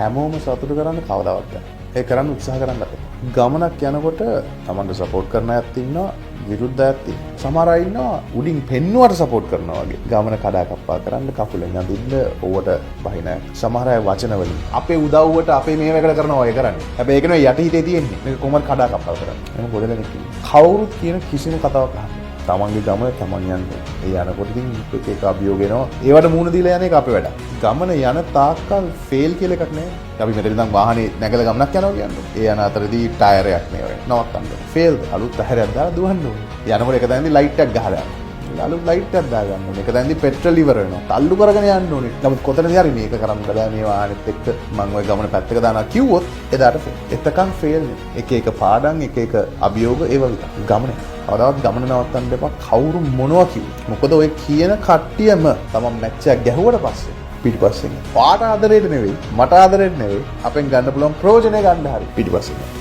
හැමෝම සතුටු කරන්න කවදාවත් බෑ. ඒ කරන්න උත්සාහ කරන්න අපේ. ගමනක් යනකොට Tamanට සපෝට් කරන අයත් ඉන්නවා, විරුද්ධ අයත් ඉන්නවා. සමහර අය ඉන්නවා උඩින් පෙන්නුවට සපෝට් කරනවා වගේ. ගමන කඩාකප්පා කරන්න කකුලෙන් අදින්න ඕවට බහින අය. සමහර අය වචන වලින් අපේ උදව්වට අපේ මේවකට කරනවා වගේ කරන්නේ. හැබැයි ඒක නෙවෙයි යටිහිතේ තියෙන්නේ. මේක කොහොමද කඩාකප්පා කරන්නේ. එහෙනම් ගොඩ දෙනෙක් ඉන්නවා. කවුරුත් කියන කිසිම කතාවක් අහන්නේ. තමන්ගේ ගමන තමන් යන්නේ. ඒ යනකොට ඉතින් එක එක අභියෝග එනවා. ඒවට මුහුණ දීලා යන එක අපේ වැඩ. ගමන යන තාක්කල් ෆේල් කියලා එකක් නෑ. අපි මෙතන ඉඳන් වාහනේ නැගලා ගමනක් යනවා කියන්නේ. ඒ යන අතරදී ටයරයක් නේ වෙන්නේ. නවත්තන්න. ෆේල් අලුත් ටයරයක් දාලා දුවන්න ඕනේ. යනකොට එක තැනදී ලයිට් එකක් ගහලා යනවා. අලුත් ලයිට් එකක් දාගන්න ඕනේ. එක තැනදී පෙට්‍රල් ඉවර වෙනවා. තල්ලු කරගෙන යන්න ඕනේ. නමුත් කොතනදී හරි මේක කරන්න බෑ මේ වාහනේත් එක්ක මම ওই ගමන පැත්තක දානවා කිව්වොත් එදාට ෆේල්. එතකන් ෆේල් නේ. එක එක පාඩම් එක එක අභියෝග ඒව විතර. ගමනේ කවදාවත් ගමන නවත්තන්න එපා කවුරු මොනවා කිව්වොත්. මොකද ඔය කියන කට්ටියම තමන් මැච් එකක් ගැහුවට පස්සේ පිටිපස්සෙන් පාට ආදරේට නෙවෙයි මට ආදරේට නෙවෙයි අපෙන් ගන්න පුළුවන් ප්‍රයෝජනය ගන්න හරි පිටිපස්සෙන්